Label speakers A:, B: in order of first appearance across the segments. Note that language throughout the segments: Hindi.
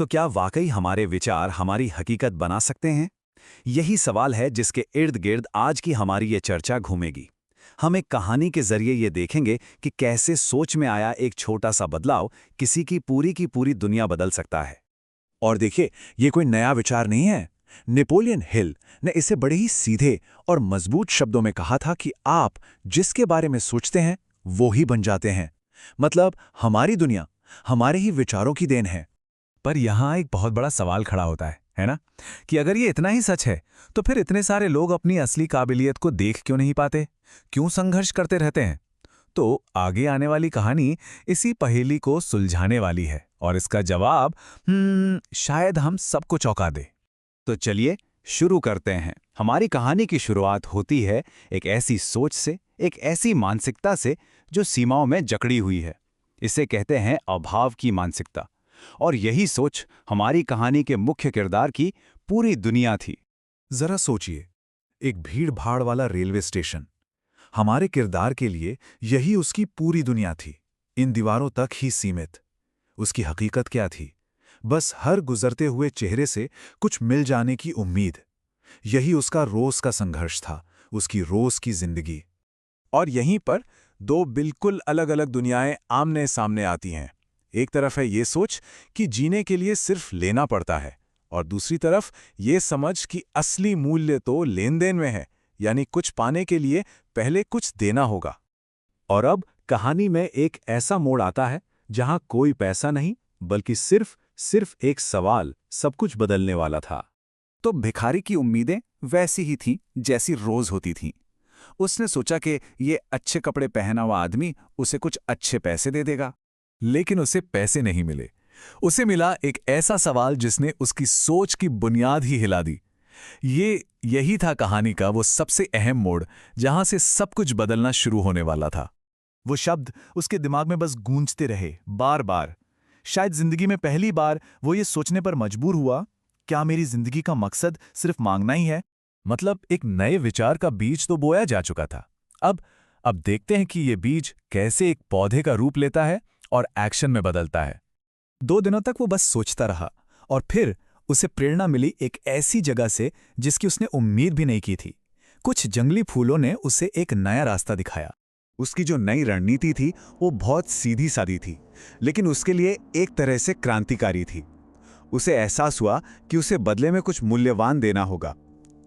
A: तो क्या वाकई हमारे विचार हमारी हकीकत बना सकते हैं? यही सवाल है जिसके इर्द गिर्द आज की हमारी ये चर्चा घूमेगी। हम एक कहानी के जरिए ये देखेंगे कि कैसे सोच में आया एक छोटा सा बदलाव किसी की पूरी दुनिया बदल सकता है।
B: और देखिए, ये कोई नया विचार नहीं है। नेपोलियन हिल ने इसे बड़े ही सीधे और मजबूत शब्दों में कहा था कि आप जिसके बारे में सोचते हैं वो ही बन जाते हैं। मतलब हमारी दुनिया हमारे ही विचारों की देन है।
C: पर यहाँ एक बहुत बड़ा सवाल खड़ा होता है ना? कि अगर ये इतना ही सच है, तो फिर इतने सारे लोग अपनी असली काबिलियत को देख क्यों नहीं पाते? क्यों संघर्ष करते रहते हैं? तो आगे आने वाली कहानी इसी पहेली को सुलझाने वाली है, और इसका जवाब शायद हम सबको चौंका दे।
A: तो चलिए शुरू करते हैं। हमारी कहानी की शुरुआत होती है एक ऐसी सोच से, एक ऐसी मानसिकता से जो सीमाओं में जकड़ी हुई है। इसे कहते हैं अभाव की मानसिकता। और यही सोच हमारी कहानी के मुख्य किरदार की पूरी दुनिया थी।
B: जरा सोचिए, एक भीड़-भाड़ वाला रेलवे स्टेशन। हमारे किरदार के लिए यही उसकी पूरी दुनिया थी, इन दीवारों तक ही सीमित। उसकी हकीकत क्या थी? बस हर गुजरते हुए चेहरे से कुछ मिल जाने की उम्मीद। यही उसका रोज का संघर्ष था, उसकी रोज की जिंदगी। और यहीं पर दो बिल्कुल अलग-अलग दुनियाएं आमने सामने आती हैं। एक तरफ है ये सोच कि जीने के लिए सिर्फ लेना पड़ता है, और दूसरी तरफ ये समझ कि असली मूल्य तो लेन देन में है, यानी कुछ पाने के लिए पहले कुछ देना होगा।
A: और अब कहानी में एक ऐसा मोड़ आता है जहां कोई पैसा नहीं, बल्कि सिर्फ एक सवाल सब कुछ बदलने वाला था।
D: तो भिखारी की उम्मीदें वैसी ही थीं जैसी रोज होती थीं। उसने सोचा कि ये अच्छे कपड़े पहना हुआ आदमी उसे कुछ अच्छे पैसे दे देगा।
C: लेकिन उसे पैसे नहीं मिले। उसे मिला एक ऐसा सवाल जिसने उसकी सोच की बुनियाद ही हिला दी। यही था कहानी का वो सबसे अहम मोड़, जहां से सब कुछ बदलना शुरू होने वाला था।
E: वो शब्द उसके दिमाग में बस गूंजते रहे, बार बार। शायद जिंदगी में पहली बार वो ये सोचने पर मजबूर हुआ, क्या मेरी जिंदगी का मकसद सिर्फ मांगना ही है?
C: मतलब एक नए विचार का बीज तो बोया जा चुका था। अब देखते हैं कि ये बीज कैसे एक पौधे का रूप लेता है और एक्शन में बदलता है।
E: 2 दिनों तक वो बस सोचता रहा, और फिर उसे प्रेरणा मिली एक ऐसी जगह से जिसकी उसने उम्मीद भी नहीं की थी। कुछ जंगली फूलों ने उसे एक नया रास्ता दिखाया।
B: उसकी जो नई रणनीति थी वो बहुत सीधी सादी थी, लेकिन उसके लिए एक तरह से क्रांतिकारी थी। उसे एहसास हुआ कि उसे बदले में कुछ मूल्यवान देना होगा।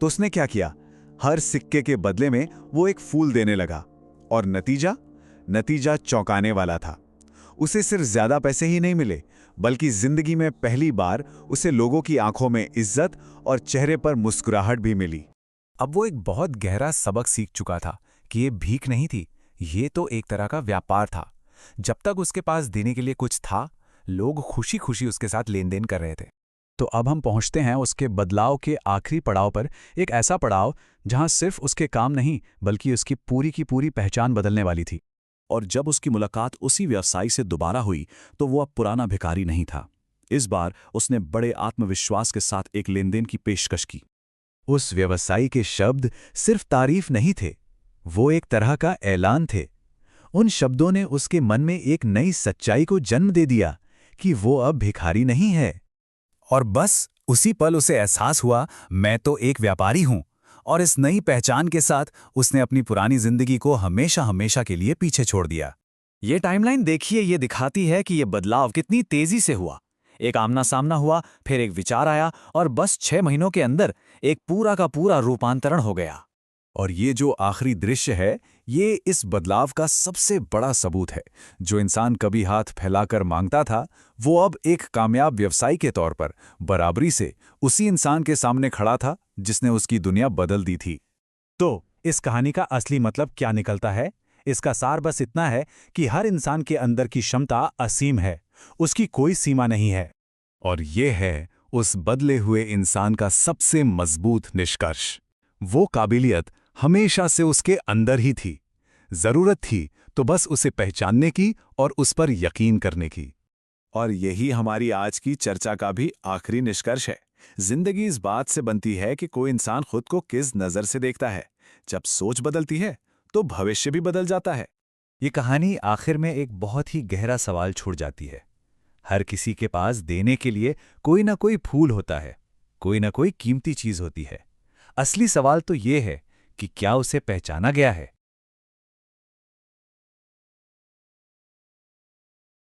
B: तो उसने क्या किया? हर सिक्के के बदले में वो एक फूल देने लगा। और नतीजा चौंकाने वाला था। उसे सिर्फ ज्यादा पैसे ही नहीं मिले, बल्कि जिंदगी में पहली बार उसे लोगों की आंखों में इज्जत और चेहरे पर मुस्कुराहट भी मिली।
C: अब वो एक बहुत गहरा सबक सीख चुका था कि ये भीख नहीं थी, ये तो एक तरह का व्यापार था। जब तक उसके पास देने के लिए कुछ था, लोग खुशी खुशी उसके साथ लेन देन कर रहे थे। तो अब हम पहुंचते हैं उसके बदलाव के आखिरी पड़ाव पर, एक ऐसा पड़ाव जहां सिर्फ उसके काम नहीं बल्कि उसकी की पूरी पहचान बदलने वाली थी।
A: और जब उसकी मुलाकात उसी व्यवसायी से दोबारा हुई तो वो अब पुराना भिखारी नहीं था। इस बार उसने बड़े आत्मविश्वास के साथ एक लेनदेन की पेशकश की।
B: उस व्यवसायी के शब्द सिर्फ तारीफ नहीं थे, वो एक तरह का ऐलान थे। उन शब्दों ने उसके मन में एक नई सच्चाई को जन्म दे दिया कि वो अब भिखारी नहीं है।
D: और बस उसी पल उसे एहसास हुआ, मैं तो एक व्यापारी हूं। और इस नई पहचान के साथ उसने अपनी पुरानी जिंदगी को हमेशा हमेशा के लिए पीछे छोड़ दिया। ये टाइमलाइन देखिए, ये दिखाती है कि ये बदलाव कितनी तेजी से हुआ। एक आमना सामना हुआ, फिर एक विचार आया, और बस 6 महीनों के अंदर एक पूरा का पूरा रूपांतरण हो गया।
B: और ये जो आखिरी दृश्य है, ये इस बदलाव का सबसे बड़ा सबूत है। जो इंसान कभी हाथ फैलाकर मांगता था, वो अब एक कामयाब व्यवसायी के तौर पर बराबरी से उसी इंसान के सामने खड़ा था जिसने उसकी दुनिया बदल दी थी।
E: तो इस कहानी का असली मतलब क्या निकलता है? इसका सार बस इतना है कि हर इंसान के अंदर की क्षमता असीम है, उसकी कोई सीमा नहीं है।
B: और ये है उस बदले हुए इंसान का सबसे मजबूत निष्कर्ष। वो काबिलियत हमेशा से उसके अंदर ही थी। जरूरत थी तो बस उसे पहचानने की और उस पर यकीन करने की।
E: और यही हमारी आज की चर्चा का भी आखिरी निष्कर्ष है। जिंदगी इस बात से बनती है कि कोई इंसान खुद को किस नजर से देखता है। जब सोच बदलती है तो भविष्य भी बदल जाता है।
D: ये कहानी आखिर में एक बहुत ही गहरा सवाल छोड़ जाती है। हर किसी के पास देने के लिए कोई ना कोई फूल होता है, कोई ना कोई कीमती चीज होती है। असली सवाल तो ये है कि क्या उसे पहचाना गया है,